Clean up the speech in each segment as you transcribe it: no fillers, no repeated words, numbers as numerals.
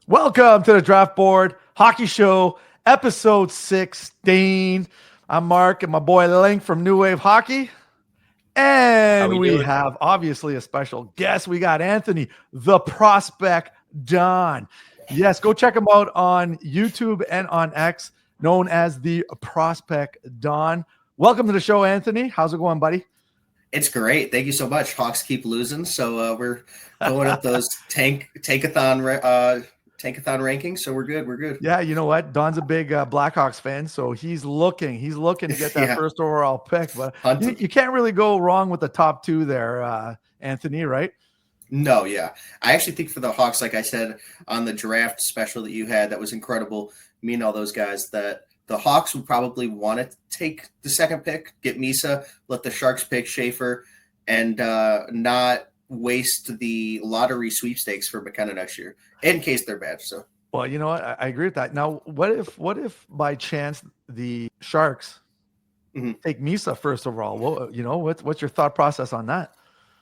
Welcome to the Draft Board Hockey Show, episode 16. I'm Mark and my boy Linc from New Wave Hockey. And we have obviously a special guest. We got Anthony, the Prospect Don. Yes, go check him out on YouTube and on X, known as the Prospect Don. Welcome to the show, Anthony. How's it going, buddy? It's great. Thank you so much. Hawks keep losing, so we're going up those tankathon rankings. So we're good. We're good. Yeah, you know what? Don's a big Blackhawks fan, so he's looking to get that first overall pick. But you can't really go wrong with the top two there, Anthony, right? No, yeah. I actually think for the Hawks, like I said on the draft special that you had, that was incredible. Me and all those guys, that the Hawks would probably want to take the second pick, get Misa, let the Sharks pick Schaefer, and not waste the lottery sweepstakes for McKenna next year in case they're bad. So, well, you know what? I agree with that. Now, what if by chance the Sharks take Misa first overall? Well, you know, what's your thought process on that?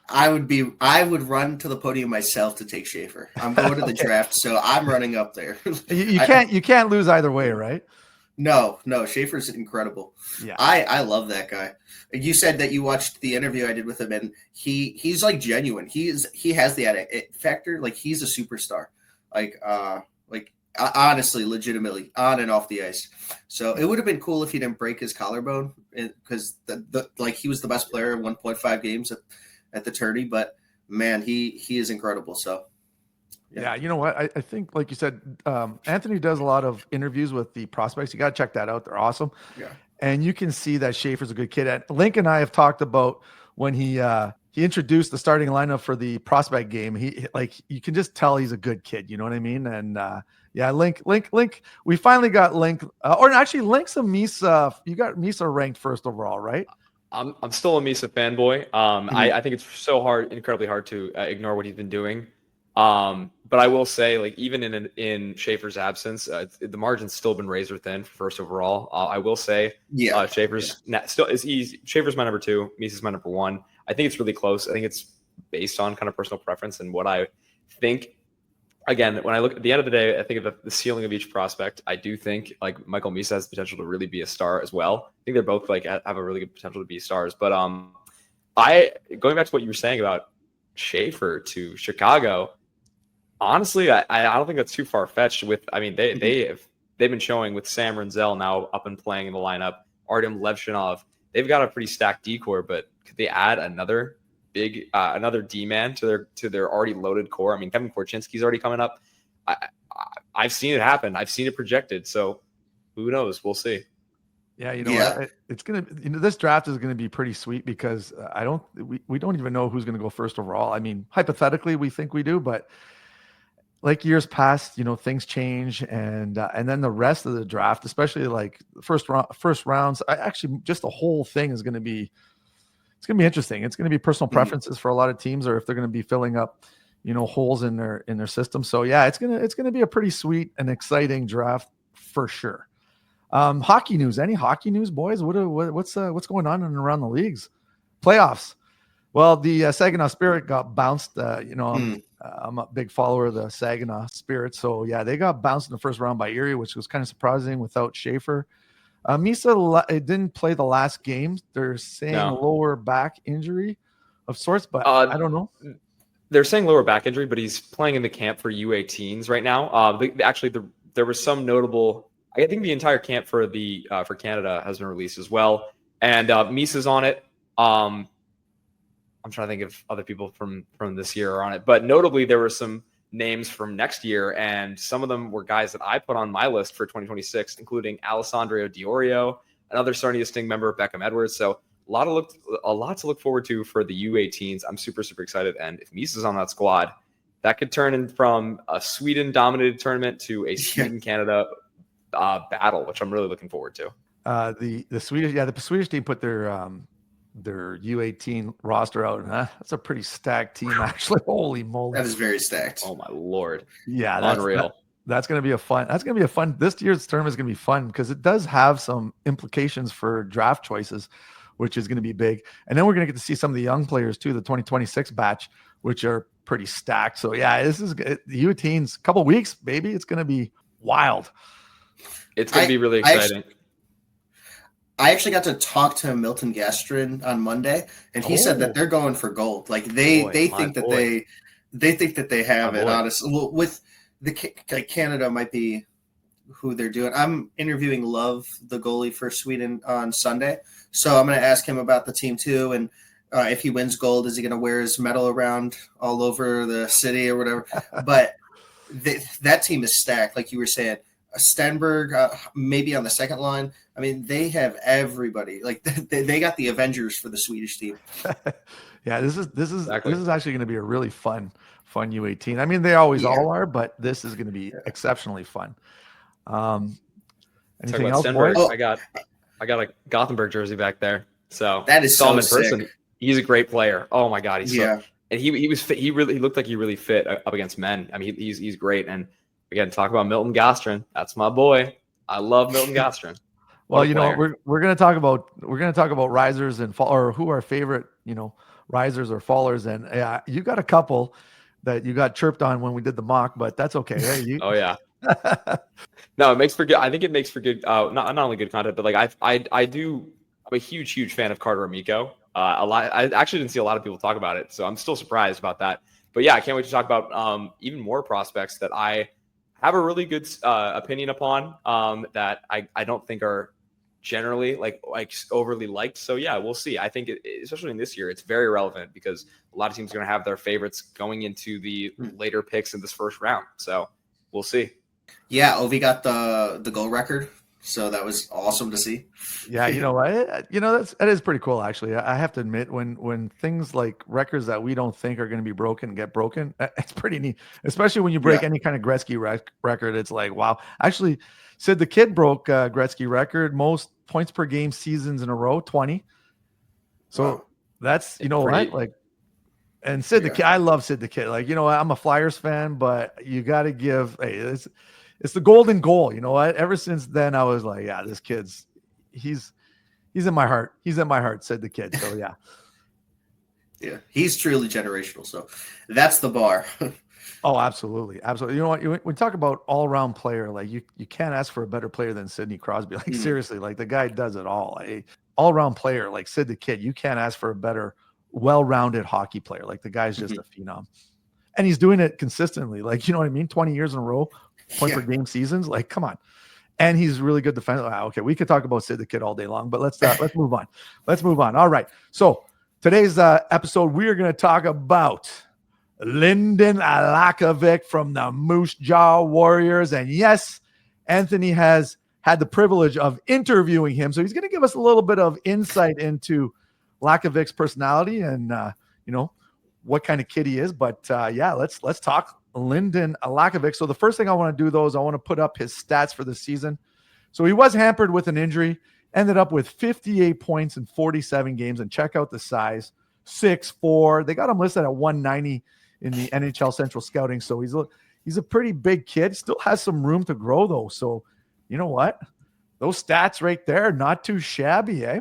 I would run to the podium myself to take Schaefer. I'm going to the draft, so I'm running up there. You can't lose either way, right? No, Schaefer's incredible. Yeah, I love that guy. You said that you watched the interview I did with him, and he's like genuine. He has the it factor. Like, he's a superstar. Like honestly, legitimately on and off the ice. So it would have been cool if he didn't break his collarbone, because he was the best player in 1.5 games at the tourney. But man, he is incredible. So. Yeah, you know what? I think, like you said, Anthony does a lot of interviews with the prospects. You got to check that out. They're awesome. Yeah. And you can see that Schaefer's a good kid. And Linc and I have talked about when he introduced the starting lineup for the prospect game. You can just tell he's a good kid. You know what I mean? And Linc. We finally got Linc. Linc's a Misa. You got Misa ranked first overall, right? I'm still a Misa fanboy. I think it's incredibly hard to ignore what he's been doing. But I will say, like, even in Schaefer's absence, the margin's still been razor thin for first overall. I will say, Schaefer's Schaefer's my number 2, Misa's my number 1. I think it's really close. I think it's based on kind of personal preference and what I think. Again, when I look at the end of the day, I think of the ceiling of each prospect. I do think like Michael Misa has the potential to really be a star as well. I think they're both have a really good potential to be stars. But going back to what you were saying about Schaefer to Chicago. Honestly, I don't think that's too far fetched. They've been showing with Sam Renzel now up and playing in the lineup, Artem Levshinov. They've got a pretty stacked D-core, but could they add another D-man to their already loaded core? I mean, Kevin Korchinski's already coming up. I've seen it happen. I've seen it projected. So who knows? We'll see. Yeah, what? It's gonna. This draft is gonna be pretty sweet because we don't even know who's gonna go first overall. I mean, hypothetically, we think we do, but like years past, things change, and then the rest of the draft, especially like first rounds, just the whole thing is going to be, it's going to be interesting. It's going to be personal preferences for a lot of teams, or if they're going to be filling up, holes in their system. So yeah, it's gonna be a pretty sweet and exciting draft for sure. Hockey news? Any hockey news, boys? What's going on in and around the leagues? Playoffs. Well, the Saginaw Spirit got bounced. I'm a big follower of the Saginaw Spirit. So, yeah, they got bounced in the first round by Erie, which was kind of surprising without Schaefer. Misa didn't play the last game. They're saying lower back injury of sorts, but I don't know. They're saying lower back injury, but he's playing in the camp for U18s right now. There was some notable – I think the entire camp for Canada has been released as well. And Misa's on it. I'm trying to think of other people from this year are on it, but notably there were some names from next year, and some of them were guys that I put on my list for 2026, including Alessandro Diorio, another Sarnia Sting member, Beckham Edwards. So a lot to look forward to for the U18s. I'm super, super excited. And if Misa's on that squad, that could turn in from a Sweden-dominated tournament to a Sweden-Canada battle, which I'm really looking forward to. The Swedish team put their U18 roster out, and that's a pretty stacked team, actually. Holy moly, that is very stacked. Oh my lord, yeah, that's unreal. That's going to be a fun. This year's tournament is going to be fun because it does have some implications for draft choices, which is going to be big. And then we're going to get to see some of the young players too, the 2026 batch, which are pretty stacked. So yeah, this is the U18's couple weeks, baby. It's going to be wild. It's going to be really exciting. I actually got to talk to Milton Gastrin on Monday, and he said that they're going for gold. Like they think that they have it. Honestly, well, with Canada might be who they're doing. I'm interviewing Love, the goalie for Sweden, on Sunday, so I'm going to ask him about the team too, and if he wins gold, is he going to wear his medal around all over the city or whatever? But that team is stacked, like you were saying. Stenberg, maybe on the second line. I mean, they have everybody. Like they got the Avengers for the Swedish team. Yeah, this is actually going to be a really fun U18. I mean, they always all are, but this is going to be exceptionally fun. Anything else, boys? I got a Gothenburg jersey back there. So that is so sick. Person. He's a great player. Oh my God, he's so, and he was fit. He looked like he really fit up against men. I mean, he's great. And again, talk about Milton Gastrin. That's my boy. I love Milton Gastrin. Well, you know, we're going to talk about risers and fall, or who are favorite, risers or fallers. And yeah, you got a couple that you got chirped on when we did the mock, but that's okay. Hey, oh yeah. No, it makes for good. I think it makes for good. Not only good content, but like I'm a huge fan of Carter Amico. I actually didn't see a lot of people talk about it, so I'm still surprised about that. But yeah, I can't wait to talk about even more prospects that I have a really good opinion upon that I don't think are generally like overly liked. So yeah, we'll see. I think especially in this year, it's very relevant because a lot of teams are going to have their favorites going into the later picks in this first round. So we'll see. Yeah, Ovi got the goal record, so that was awesome to see. Yeah, that is pretty cool actually. I have to admit, when things like records that we don't think are going to be broken get broken, it's pretty neat. Especially when you break any kind of Gretzky record, it's like wow. Actually, Sid the Kid broke Gretzky record, most points per game seasons in a row, 20. So that's right, like. And Sid the Kid, I love Sid the Kid. Like, I'm a Flyers fan, but you got to give. Hey, it's the golden goal. You know what? Ever since then, I was like, yeah, this kid's he's in my heart. He's in my heart, Sid the Kid. So yeah, yeah, he's truly generational. So that's the bar. Oh, absolutely, absolutely. You know what? When we talk about all-around player, like you can't ask for a better player than Sidney Crosby. Like seriously, like the guy does it all. All-around player like Sid the Kid, you can't ask for a better well-rounded hockey player. Like the guy's just a phenom, and he's doing it consistently. Like, you know what I mean? 20 years in a row, point per game seasons. Like, come on. And he's really good defender. Okay, we could talk about Sid the Kid all day long, but let's move on. Let's move on. All right. So today's episode, we are going to talk about Lynden Lakovic from the Moose Jaw Warriors. And yes, Anthony has had the privilege of interviewing him, so he's going to give us a little bit of insight into Lakovic's personality and what kind of kid he is. But yeah, let's talk Lynden Lakovic. So the first thing I want to do, though, is I want to put up his stats for the season. So he was hampered with an injury, ended up with 58 points in 47 games, and check out the size, 6'4". They got him listed at 190 in the NHL Central Scouting. So he's a pretty big kid. Still has some room to grow, though. So you know what? Those stats right there, not too shabby, eh?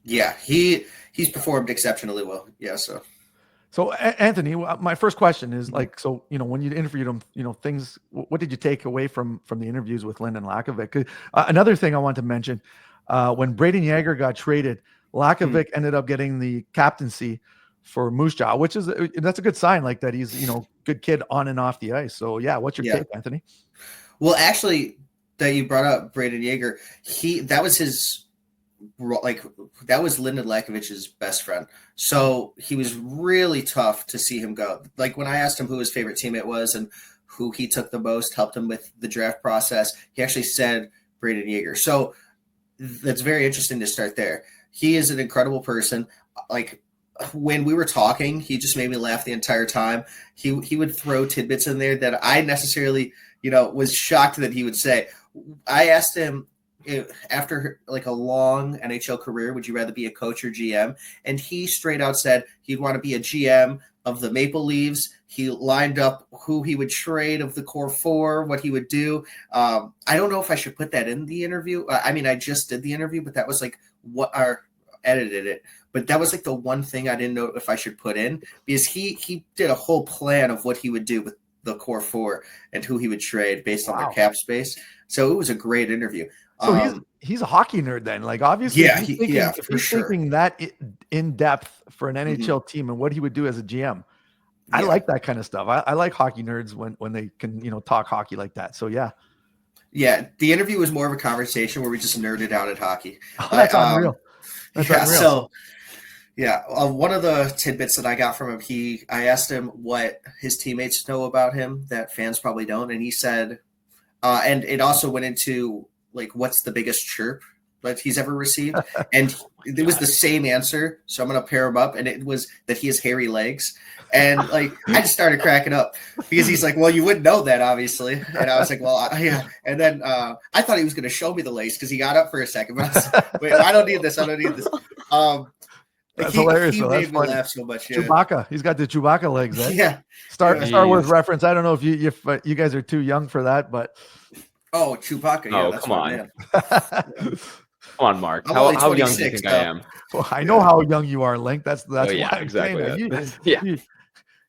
Yeah, he's performed exceptionally well. Yeah, So Anthony, my first question is like, so when you interviewed him, things. What did you take away from the interviews with Lynden Lakovic? Another thing I want to mention, when Braden Yager got traded, Lakovic ended up getting the captaincy for Moose Jaw, which is that's a good sign. Like that he's good kid on and off the ice. So yeah, what's your take, Anthony? Well, actually, that you brought up Braden Yager, that was Lynden Lakovic's best friend. So he was really tough to see him go. Like when I asked him who his favorite teammate was and who he took the most, helped him with the draft process, he actually said Braden Yager. So that's very interesting to start there. He is an incredible person. Like when we were talking, he just made me laugh the entire time. He would throw tidbits in there that I necessarily, was shocked that he would say. I asked him, after like a long NHL career, would you rather be a coach or GM? And he straight out said he'd want to be a GM of the Maple Leafs. He lined up who he would trade of the core four, what he would do. I don't know if I should put that in the interview. I mean, I just did the interview, but that was like edited it, but that was like the one thing I didn't know if I should put in, because he did a whole plan of what he would do with the core four and who he would trade based on their cap space. So it was a great interview. So he's a hockey nerd then. Like obviously, if he's thinking that in depth for an NHL team and what he would do as a GM. I like that kind of stuff. I like hockey nerds when they can, talk hockey like that. So yeah. Yeah. The interview was more of a conversation where we just nerded out at hockey. Oh, that's unreal. That's unreal. So one of the tidbits that I got from him, I asked him what his teammates know about him that fans probably don't. And he said, and it also went into like, what's the biggest chirp that he's ever received? And it was the same answer. So I'm going to pair him up. And it was that he has hairy legs. And like, I just started cracking up because he's like, well, you wouldn't know that, obviously. And I was like, well, yeah. And then I thought he was going to show me the legs because he got up for a second. But wait, I don't need this. I don't need this. That's hilarious. He made me laugh so much. Yeah. Chewbacca. He's got the Chewbacca legs. Right? Yeah. Star Wars reference. I don't know if you guys are too young for that, but. Oh, Chewbacca. Yeah, that's come on. Man. Come on, Mark. How young do you think I am? Well, I know how young you are, Link. That's why I'm exactly. saying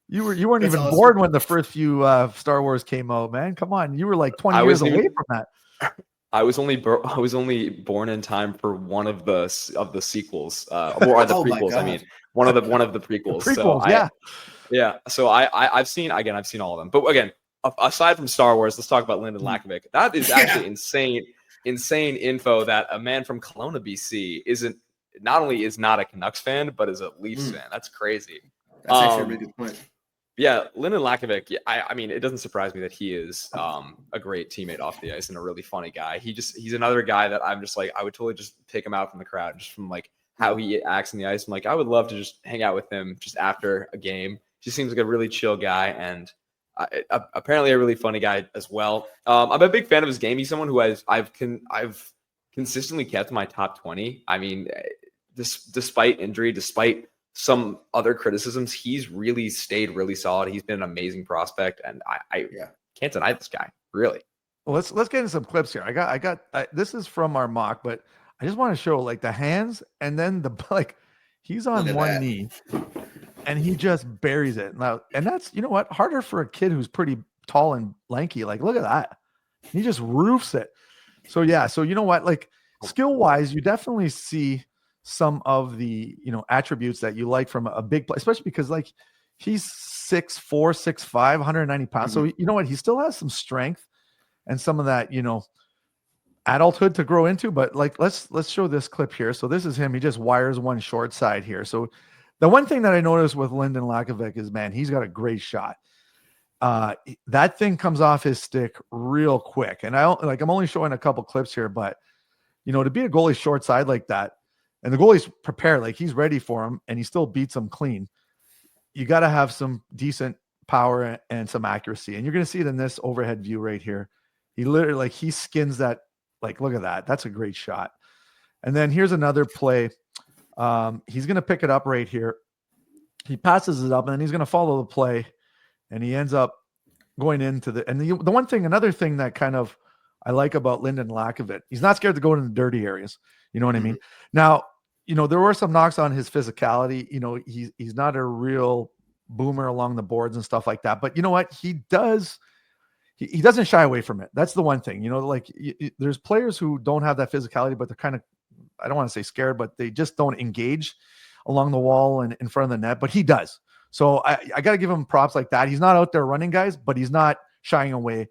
you weren't even born when the first few Star Wars came out, man. Come on, you were like 20 years away from that. I was only born in time for one of the sequels, or the prequels. I mean, one of the prequels. So I've seen all of them. But again, aside from Star Wars, let's talk about Lynden Lakovic. That is actually insane info that a man from Kelowna, BC, not only is not a Canucks fan, but is a Leafs fan. That's crazy. That's actually a really good point. Yeah, Lynden Lakovic, I mean, it doesn't surprise me that he is a great teammate off the ice and a really funny guy. He's another guy that I'm just like, I would totally just pick him out from the crowd just from like how he acts in the ice. I'm like, I would love to just hang out with him just after a game. He seems like a really chill guy and apparently a really funny guy as well. I'm a big fan of his game. He's someone who I've consistently kept in my top 20. I mean, despite injury, despite some other criticisms, he's really stayed really solid. He's been an amazing prospect, and I can't deny this guy, really. Well, let's get into some clips here. I got this is from our mock, but I just want to show like the hands and then he's on one knee and he just buries it. Now, and that's, harder for a kid who's pretty tall and lanky. Like, look at that. He just roofs it. So yeah, so like skill-wise, you definitely see some of the attributes that you like from a big player, especially because like he's 6'4", 6'5", 190 pounds. So you know what? He still has some strength and some of that, adulthood to grow into. But like let's show this clip here. So this is him. He just wires one short side here. So the one thing that I noticed with Lynden Lakovic is, man, he's got a great shot. That thing comes off his stick real quick. And I'm only showing a couple clips here, but to be a goalie short side like that, and the goalie's prepared, like he's ready for him, and he still beats him clean. You got to have some decent power and some accuracy. And you're going to see it in this overhead view right here. He literally, he skins that. Like, look at that. That's a great shot. And then here's another play. He's going to pick it up right here. He passes it up, and then he's going to follow the play, and he ends up going into another thing that kind of I like about Lynden Lakovic, he's not scared to go into the dirty areas. You know what I mean? Now, there were some knocks on his physicality. He's not a real boomer along the boards and stuff like that. But you know what? He doesn't shy away from it. That's the one thing. There's players who don't have that physicality, but they're kind of, I don't want to say scared, but they just don't engage along the wall and in front of the net. But he does. So I got to give him props like that. He's not out there running guys, but he's not shying away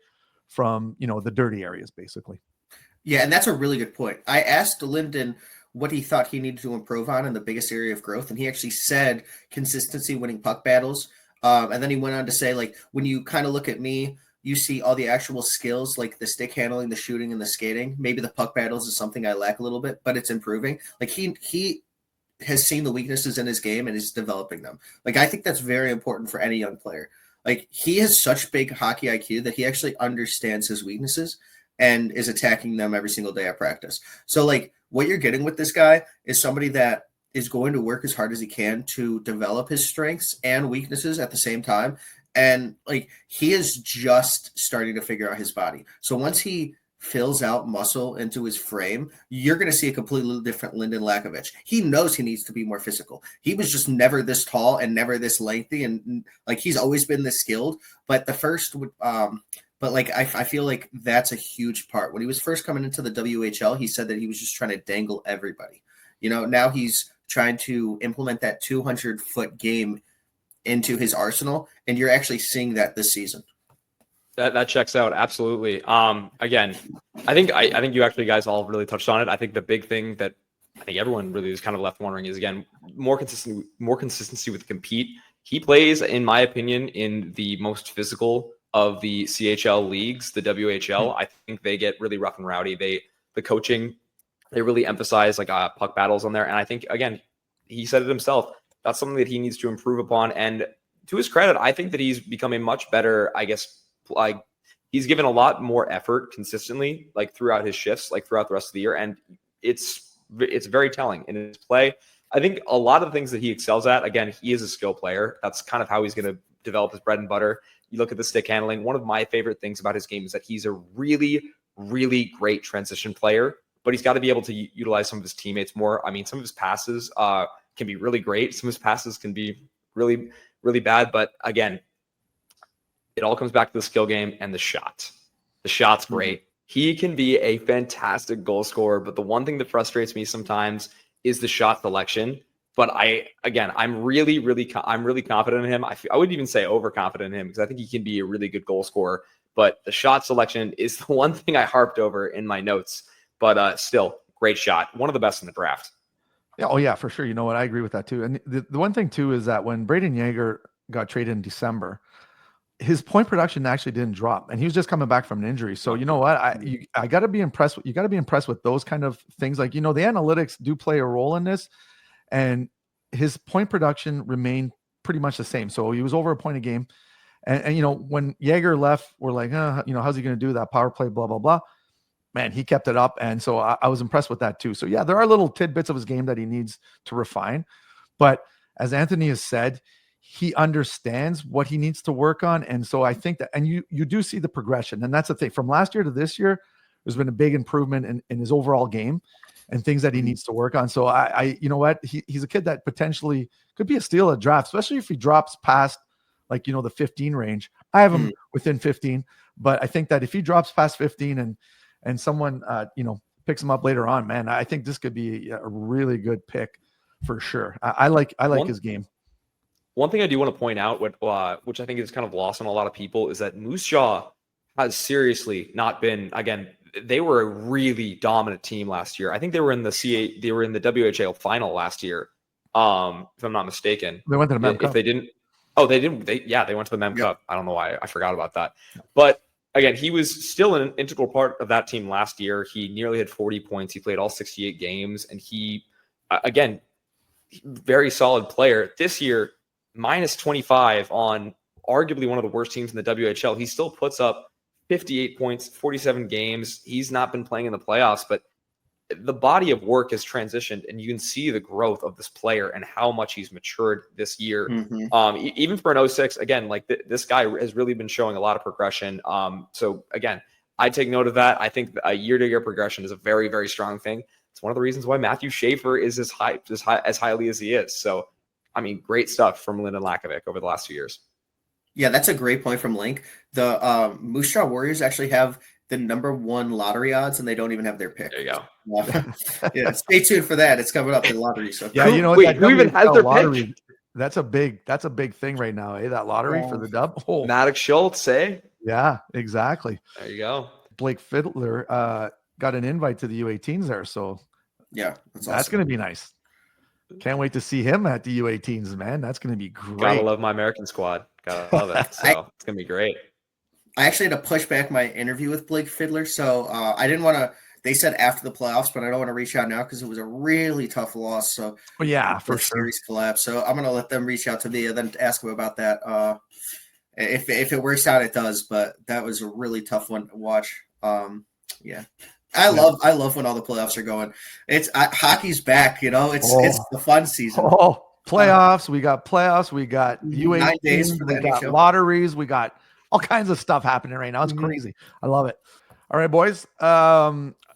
from, the dirty areas, basically. Yeah, and that's a really good point. I asked Lynden what he thought he needed to improve on in the biggest area of growth, and he actually said consistency winning puck battles. And then he went on to say, like, when you kind of look at me, you see all the actual skills, like the stick handling, the shooting, and the skating. Maybe the puck battles is something I lack a little bit, but it's improving. Like, he has seen the weaknesses in his game and is developing them. Like, I think that's very important for any young player. Like, he has such big hockey IQ that he actually understands his weaknesses and is attacking them every single day at practice. So, like, what you're getting with this guy is somebody that is going to work as hard as he can to develop his strengths and weaknesses at the same time. And, like, he is just starting to figure out his body. So once he fills out muscle into his frame, you're going to see a completely different Lynden Lakovic. He knows he needs to be more physical. He was just never this tall and never this lengthy, and like he's always been this skilled. But I feel like that's a huge part. When he was first coming into the WHL, he said that he was just trying to dangle everybody. Now he's trying to implement that 200-foot game into his arsenal, and you're actually seeing that this season. That checks out absolutely. Again, I think you actually guys all really touched on it. I think the big thing that I think everyone really is kind of left wondering is, again, more consistency with compete. He plays, in my opinion, in the most physical of the CHL leagues, the WHL. I think they get really rough and rowdy. The coaching, they really emphasize like puck battles on there. And I think, again, he said it himself, that's something that he needs to improve upon. And to his credit, I think that he's become a much better, I guess, like he's given a lot more effort consistently, like throughout his shifts, like throughout the rest of the year. And it's very telling in his play. I think a lot of the things that he excels at, again, he is a skill player. That's kind of how he's going to develop his bread and butter. You look at the stick handling. One of my favorite things about his game is that he's a really, really great transition player, but he's got to be able to utilize some of his teammates more. I mean, some of his passes can be really great. Some of his passes can be really, really bad. But again, it all comes back to the skill game and the shot. The shot's great. He can be a fantastic goal scorer, but the one thing that frustrates me sometimes is the shot selection. But I'm really confident in him. I wouldn't even say overconfident in him because I think he can be a really good goal scorer. But the shot selection is the one thing I harped over in my notes. But still, great shot. One of the best in the draft. Yeah, oh yeah, for sure. You know what? I agree with that too. And the one thing too is that when Braden Yeager got traded in December, his point production actually didn't drop, and he was just coming back from an injury. So you know what? I got to be impressed. You got to be impressed with those kind of things. Like, the analytics do play a role in this, and his point production remained pretty much the same. So he was over a point a game, and when Yeager left, we're like, how's he going to do that power play? Blah blah blah. Man, he kept it up, and so I was impressed with that too. So yeah, there are little tidbits of his game that he needs to refine, but as Anthony has said, he understands what he needs to work on. And so I think that, and you do see the progression. And that's the thing, from last year to this year, there's been a big improvement in his overall game and things that he needs to work on. So you know what, he's a kid that potentially could be a steal at draft, especially if he drops past like, the 15 range. I have him within 15, but I think that if he drops past 15 and someone, picks him up later on, man, I think this could be a really good pick for sure. I like his game. One thing I do want to point out, which I think is kind of lost on a lot of people, is that Moose Jaw has seriously not been. Again, they were a really dominant team last year. I think they were in the WHL final last year, if I'm not mistaken. They went to the Mem Cup. If they didn't, they went to the Mem Cup. I don't know why I forgot about that. But again, he was still an integral part of that team last year. He nearly had 40 points. He played all 68 games, and he, again, very solid player. This year, minus 25 on arguably one of the worst teams in the WHL. He still puts up 58 points, 47 games. He's not been playing in the playoffs, but the body of work has transitioned, and you can see the growth of this player and how much he's matured this year. Even for an 06, again, like this guy has really been showing a lot of progression. So again, I take note of that. I think a year-to-year progression is a very, very strong thing. It's one of the reasons why Matthew Schaefer is as highly as he is. So, I mean, great stuff from Lynden Lakovic over the last 2 years. Yeah, that's a great point from Linc. The Moose Jaw Warriors actually have the #1 lottery odds, and they don't even have their pick. There you go. Yeah, stay tuned for that. It's coming up, the lottery. So yeah, who even has their lottery pick? That's a big thing right now, that lottery for the dub. Oh. Maddox Schultz, Yeah, exactly. There you go. Blake Fiddler got an invite to the U18s there, so yeah, that's awesome. going to be nice. Can't wait to see him at the U18s, man. That's going to be great. Gotta love my American squad. Gotta love it. So it's going to be great. I actually had to push back my interview with Blake Fiddler, so I didn't want to. They said after the playoffs, but I don't want to reach out now because it was a really tough loss. So yeah, for sure. Series collapse. So I'm going to let them reach out to me and then ask them about that. If it works out, it does. But that was a really tough one to watch. Yeah. I love when all the playoffs are going. It's hockey's back, it's the fun season. Playoffs. We got playoffs. We got U18. 9 days for we the got NHL. lotteries. We got all kinds of stuff happening right now. It's crazy. I love it. All right, boys.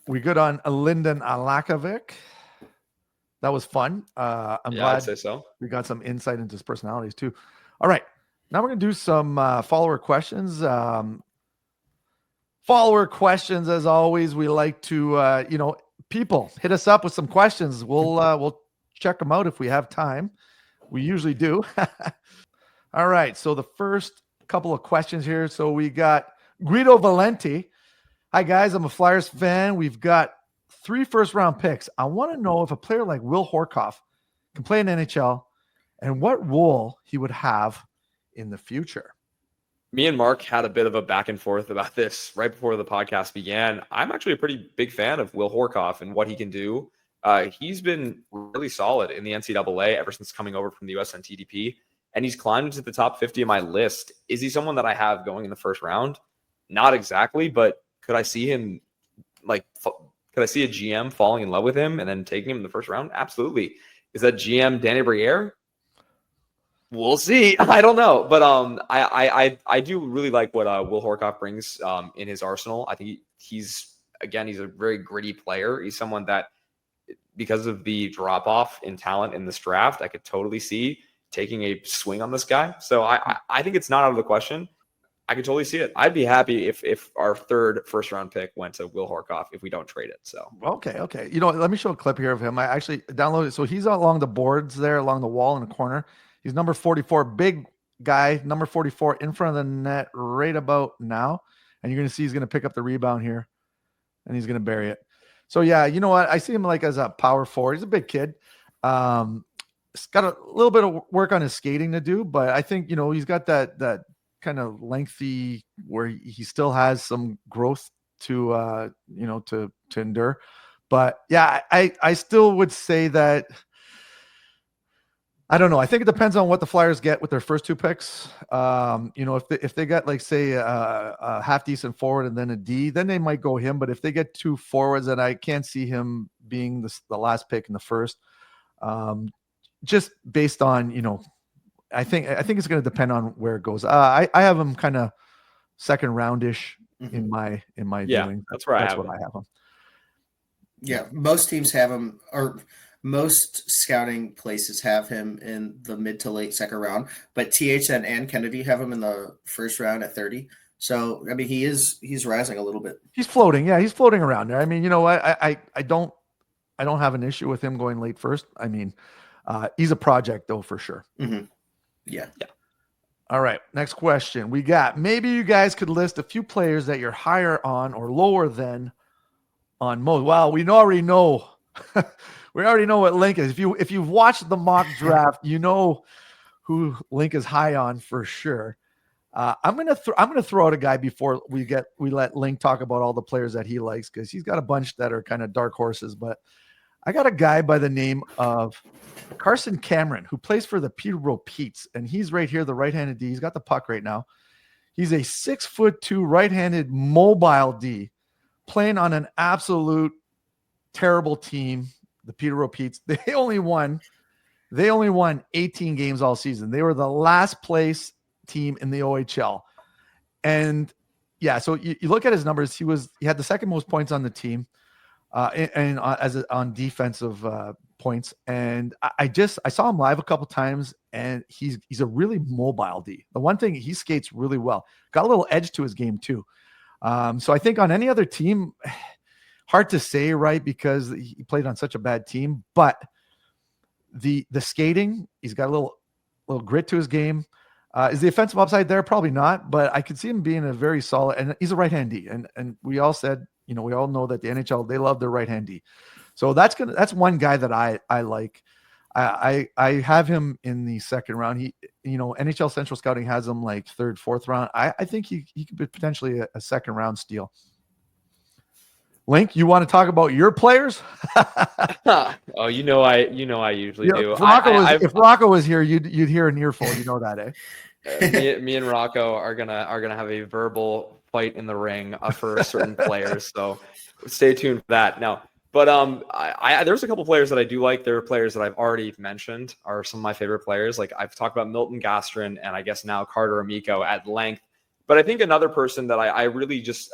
We good on Lynden Lakovic. That was fun. I'm glad I'd say so. we got some insight into his personalities too. All right. Now we're going to do some follower questions. Follower questions, as always. We like to, people hit us up with some questions. We'll check them out if we have time. We usually do. All right. So the first couple of questions here. So we got Guido Valenti. Hi guys, I'm a Flyers fan. We've got 3 first-round picks. I want to know if a player like Will Horkoff can play in NHL and what role he would have in the future. Me and Mark had a bit of a back and forth about this right before the podcast began. I'm actually a pretty big fan of Will Horkoff and what he can do. He's been really solid in the NCAA ever since coming over from the USNTDP, and he's climbed into the top 50 of my list. Is he someone that I have going in the first round? Not exactly, but could I see him could I see a GM falling in love with him and then taking him in the first round? Absolutely. Is that GM Danny Briere? We'll see. I don't know, but I do really like what Will Horkoff brings in his arsenal. I think he's a very gritty player. He's someone that, because of the drop off in talent in this draft, I could totally see taking a swing on this guy. So I think it's not out of the question. I could totally see it. I'd be happy if our 3rd first-round pick went to Will Horkoff if we don't trade it. So okay. Let me show a clip here of him. I actually downloaded it. So he's along the boards there, along the wall in the corner. He's number 44, big guy, number 44 in front of the net right about now. And you're going to see he's going to pick up the rebound here, and he's going to bury it. So yeah, you know what? I see him like as a power forward. He's a big kid. He's got a little bit of work on his skating to do, but I think he's got that kind of lengthy where he still has some growth to endure. But yeah, I still would say that, I don't know. I think it depends on what the Flyers get with their first 2 picks. If they got like say a half decent forward and then a D, then they might go him. But if they get 2 forwards, and I can't see him being the last pick in the first, just based on I think it's going to depend on where it goes. I have him kind of second roundish in my viewing. That's where I have him. Yeah, most teams have him, or most scouting places have him in the mid to late second round. But THN and Kennedy have him in the first round at 30. So I mean, he's rising a little bit. He's floating. Yeah, he's floating around there. I mean, I don't have an issue with him going late first. I mean, he's a project though for sure. Mm-hmm. Yeah. All right. Next question. We got, maybe you guys could list a few players that you're higher on or lower than on most. Wow. We already know. We already know what Linc is. If you've watched the mock draft, you know who Linc is high on for sure. I'm gonna throw out a guy before we let Linc talk about all the players that he likes, because he's got a bunch that are kind of dark horses. But I got a guy by the name of Carson Cameron, who plays for the Peterborough Petes, and he's right here, the right-handed D. He's got the puck right now. He's a 6'2" right-handed mobile D, playing on an absolute terrible team, the Peterborough Petes. They only won 18 games all season. They were the last place team in the OHL. And yeah, so you look at his numbers. He had the second most points on the team, on defensive points. And I saw him live a couple times, and he's a really mobile D. The one thing, he skates really well. Got a little edge to his game too. So I think on any other team, hard to say, right? Because he played on such a bad team, but the skating, he's got a little grit to his game. Is the offensive upside there? Probably not, but I could see him being a very solid, and he's a right-hand D. And we all said, we all know that the NHL, they love their right-hand D. So that's one guy that I like. I have him in the second round. He, NHL Central Scouting has him like third, fourth round. I think he could be potentially a second round steal. Linc, you want to talk about your players? Oh, I usually do. If Rocco was here, you'd hear an earful. You know that, eh? Me and Rocco are gonna have a verbal fight in the ring for certain players. So stay tuned for that. Now, but there's a couple players that I do like. There are players that I've already mentioned are some of my favorite players. Like I've talked about Milton Gastrin and I guess now Carter Amico at length. But I think another person that I really just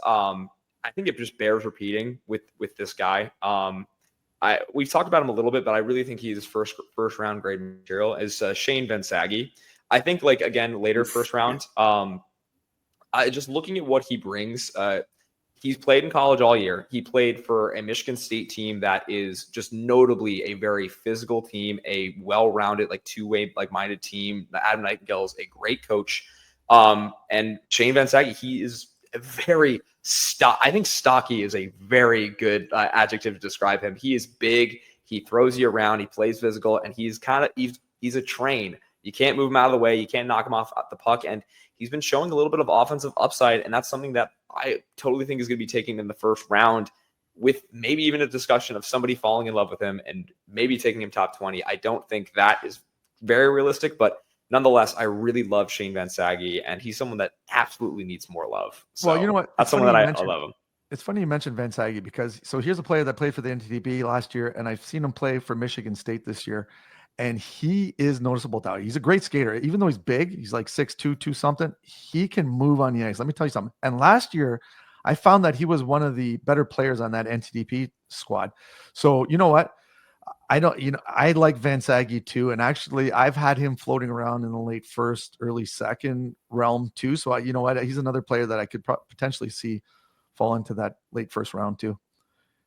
I think it just bears repeating with this guy. We've talked about him a little bit, but I really think he's first round grade material is Shane Van-Sage. I think like again later first round. Just looking at what he brings. He's played in college all year. He played for a Michigan State team that is just notably a very physical team, a well-rounded, like two-way, like-minded team. Adam Nightingale is a great coach. And Shane Van-Sage, he is a very I think stocky is a very good adjective to describe him. He is big. He throws you around. He plays physical, and he's a train. You can't move him out of the way. You can't knock him off the puck, and he's been showing a little bit of offensive upside, and that's something that I totally think is going to be taken in the first round, with maybe even a discussion of somebody falling in love with him and maybe taking him top 20. I don't think that is very realistic, but nonetheless, I really love Shane Van-Sage, and he's someone that absolutely needs more love. So well, you know what? That's someone that I love him. It's funny you mentioned Van-Sage because here's a player that played for the NTDP last year, and I've seen him play for Michigan State this year. And he is noticeable now. He's a great skater. Even though he's big, he's like 6'2", 2 something. He can move on the ice. Let me tell you something. And last year, I found that he was one of the better players on that NTDP squad. So you know what? I like Van-Sage too. And actually, I've had him floating around in the late first, early second realm too. So you know what? He's another player that I could potentially see fall into that late first round too.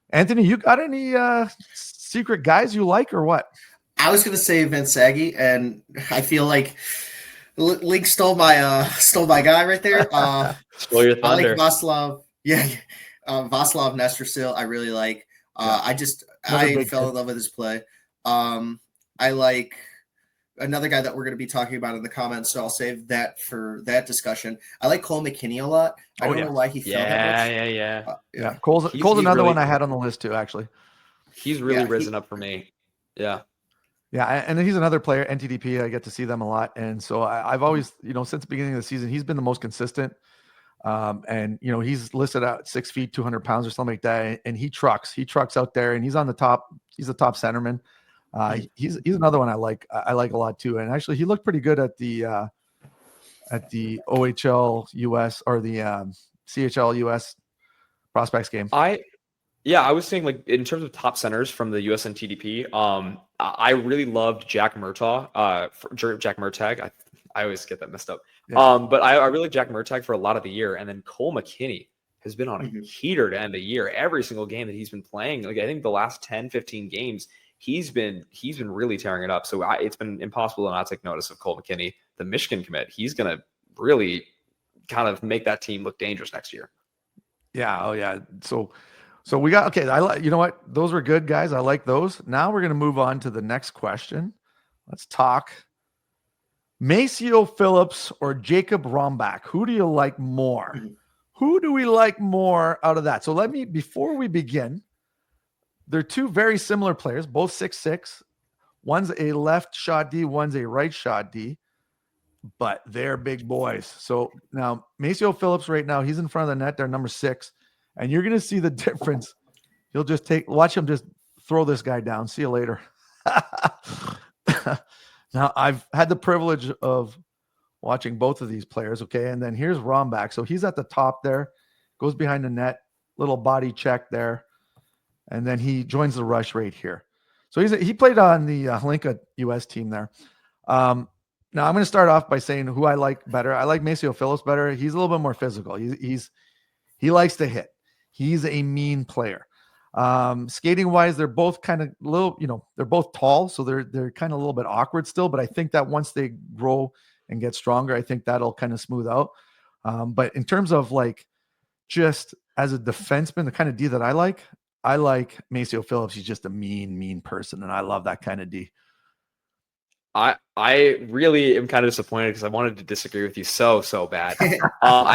Anthony, you got any secret guys you like or what? I was going to say Van-Sage, and I feel like Linc stole my guy right there. Stole your thunder. I like Václav. Yeah, Václav Nestrasil. I really like. I fell in love with his play. I like another guy that we're going to be talking about in the comments, so I'll save that for that discussion. I like Cole McKinney a lot. I don't know why he fell that much. Yeah. Cole's another really, one I had on the list too, actually. He's really risen up for me. Yeah. Yeah, and he's another player, NTDP. I get to see them a lot. And so I've always, since the beginning of the season, he's been the most consistent. And, he's listed at 6 feet, 200 pounds or something like that. And he trucks out there, and he's on the top. He's the top centerman. He's another one I like a lot too. And actually, he looked pretty good at the OHL US or the CHL US prospects game. I was saying, like, in terms of top centers from the USN TDP, I really loved Jack Murtaugh. Jack Murtagh. I always get that messed up. Yeah. But I really like Jack Murtagh for a lot of the year. And then Cole McKinney has been on a heater to end the year. Every single game that he's been playing, like I think the last 10, 15 games, he's been really tearing it up. So it's been impossible to not take notice of Cole McKinney, the Michigan commit. He's going to really kind of make that team look dangerous next year. Yeah. Oh yeah. So we got, okay. You know what? Those were good, guys. I like those. Now we're going to move on to the next question. Let's talk Maceo Phillips or Jacob Rombach. Who do you like more? Who do we like more out of that? So before we begin, they're two very similar players, both 6'6". One's a left shot D, one's a right shot D, but they're big boys. So now Maceo Phillips right now, he's in front of the net. They're number 6. And you're going to see the difference. He'll just watch him just throw this guy down. See you later. Now, I've had the privilege of watching both of these players, okay? And then here's Rombach. So he's at the top there, goes behind the net, little body check there, and then he joins the rush right here. So he played on the Linc US team there. Now, I'm going to start off by saying who I like better. I like Maceo Phillips better. He's a little bit more physical. He likes to hit. He's a mean player. Skating wise, they're both kind of little, they're both tall, so they're kind of a little bit awkward still, but I think that once they grow and get stronger, I think that'll kind of smooth out. But in terms of like just as a defenseman, the kind of D that I like Maceo Phillips. He's just a mean person, and I love that kind of D. I really am kind of disappointed because I wanted to disagree with you so bad. I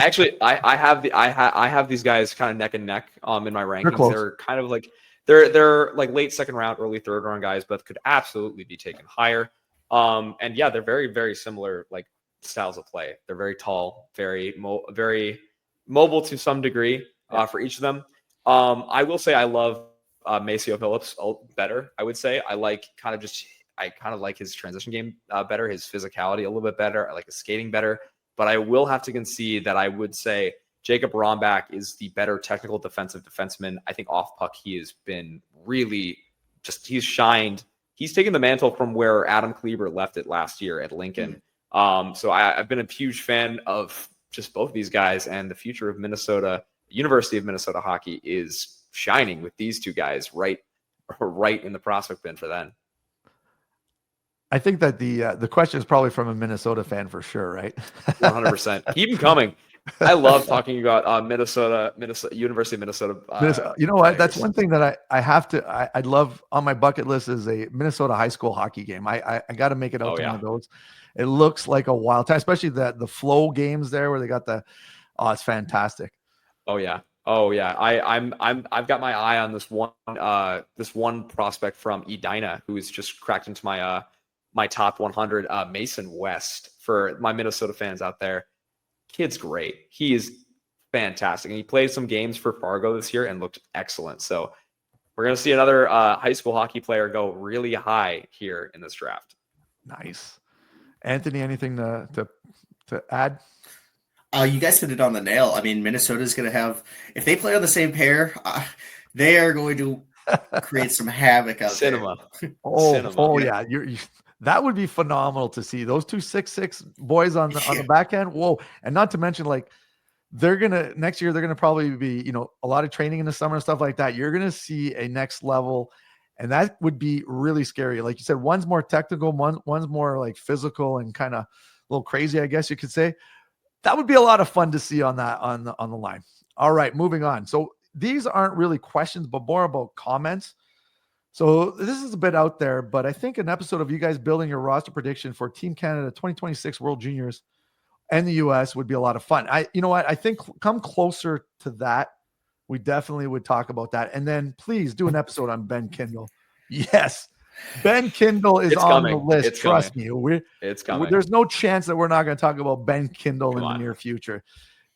have these guys kind of neck and neck in my rankings. They're kind of like they're like late second round, early third round guys, but could absolutely be taken higher. And yeah, they're very, very similar like styles of play. They're very tall, very mobile to some degree for each of them. I will say I love Maceo Phillips better. I would say I kind of like his transition game better, his physicality a little bit better. I like his skating better, but I will have to concede that I would say Jacob Rombach is the better technical defensive defenseman. I think off puck, he has been really he's shined. He's taken the mantle from where Adam Kleber left it last year at Lincoln. So I've been a huge fan of just both of these guys, and the future of University of Minnesota hockey is shining with these two guys right in the prospect bin for them. I think that the question is probably from a Minnesota fan for sure, right? 100%. Keep them coming. I love talking about Minnesota, University of Minnesota. You know what? That's one thing that I'd love on my bucket list is a Minnesota high school hockey game. I got to make it out to one of those. It looks like a wild time, especially the flow games there where they got it's fantastic. Oh yeah. I've got my eye on this one prospect from Edina who's just cracked into my top 100, Mason West, for my Minnesota fans out there. Kid's great. He is fantastic. And he played some games for Fargo this year and looked excellent. So we're going to see another high school hockey player go really high here in this draft. Nice. Anthony, anything to add? You guys hit it on the nail. I mean, Minnesota's going to have, if they play on the same pair, they are going to create some havoc out there. Yeah. That would be phenomenal to see those two 6'6" boys on the back end. Whoa. And not to mention, like, next year, they're going to probably be, a lot of training in the summer and stuff like that. You're going to see a next level, and that would be really scary. Like you said, one's more technical, one's more like physical and kind of a little crazy, I guess you could say. That would be a lot of fun to see on the line. All right, moving on. So these aren't really questions, but more about comments. So this is a bit out there, but I think an episode of you guys building your roster prediction for Team Canada 2026 World Juniors and the US would be a lot of fun. You know what? I think come closer to that, we definitely would talk about that. And then please do an episode on Ben Kindle. Yes. Ben Kindle is on the list. Trust me. It's coming. There's no chance that we're not going to talk about Ben Kindle in the near future.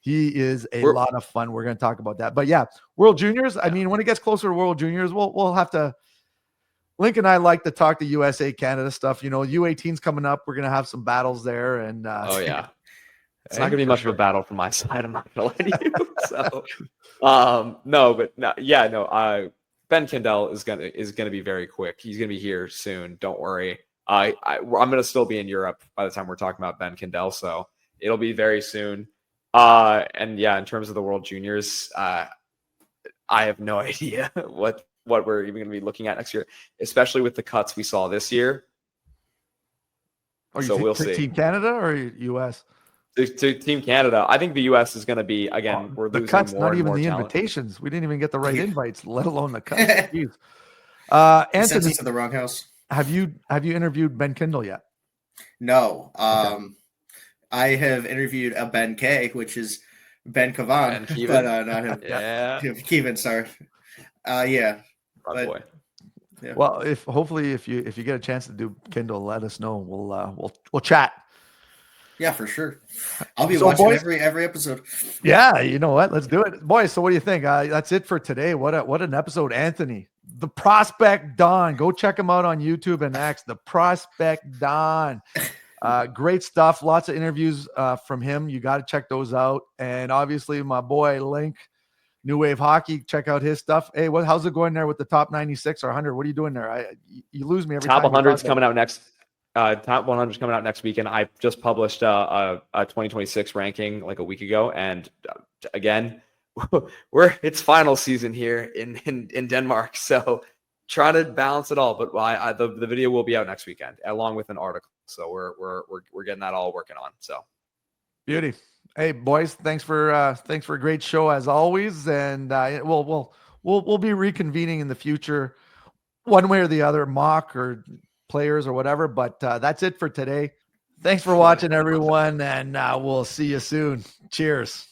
He is a lot of fun. We're going to talk about that. But yeah, World Juniors. I mean, when it gets closer to World Juniors, we'll have to. Linc and I like to talk to USA Canada stuff. U18's coming up. We're going to have some battles there. And it's not going to be much of a battle from my side. I'm not going to lie to you. So, Ben Kindle is going to be very quick. He's going to be here soon. Don't worry. I'm going to still be in Europe by the time we're talking about Ben Kindle. So it'll be very soon. And yeah, in terms of the World Juniors, I have no idea what we're even going to be looking at next year, especially with the cuts we saw this year. So we'll see. Team Canada or US? To Team Canada. I think the US is going to be, again, we're losing cuts, more not and even more the talent. invitations. We didn't even get the right invites, let alone the cuts. Jeez. Anthony, to the wrong house. Have you interviewed Ben Kindle yet? No. I have interviewed a Ben K, which is Ben Kavan, but not him. Yeah. Kevin, sorry. Yeah. Boy. Yeah. Well, hopefully if you get a chance to do Kindle, let us know. We'll chat. Yeah, for sure. I'll be watching every episode. Yeah, you know what? Let's do it, boys. So what do you think? That's it for today. What an episode, Anthony. The Prospect Don. Go check him out on YouTube and X. The Prospect Don. Great stuff. Lots of interviews from him. You got to check those out. And obviously, my boy Linc, New Wave Hockey. Check out his stuff. Hey, how's it going there with the top 96 or 100? What are you doing there? You lose me every time. Top 100's coming out next. Top 100's coming out next weekend. I just published a 2026 ranking like a week ago, and again, it's final season here in Denmark. So try to balance it all. But the video will be out next weekend along with an article. So we're getting that all working on. So beauty. Hey boys, thanks for a great show as always, and we'll be reconvening in the future, one way or the other, mock or players or whatever. But that's it for today. Thanks for watching, everyone, and we'll see you soon. Cheers.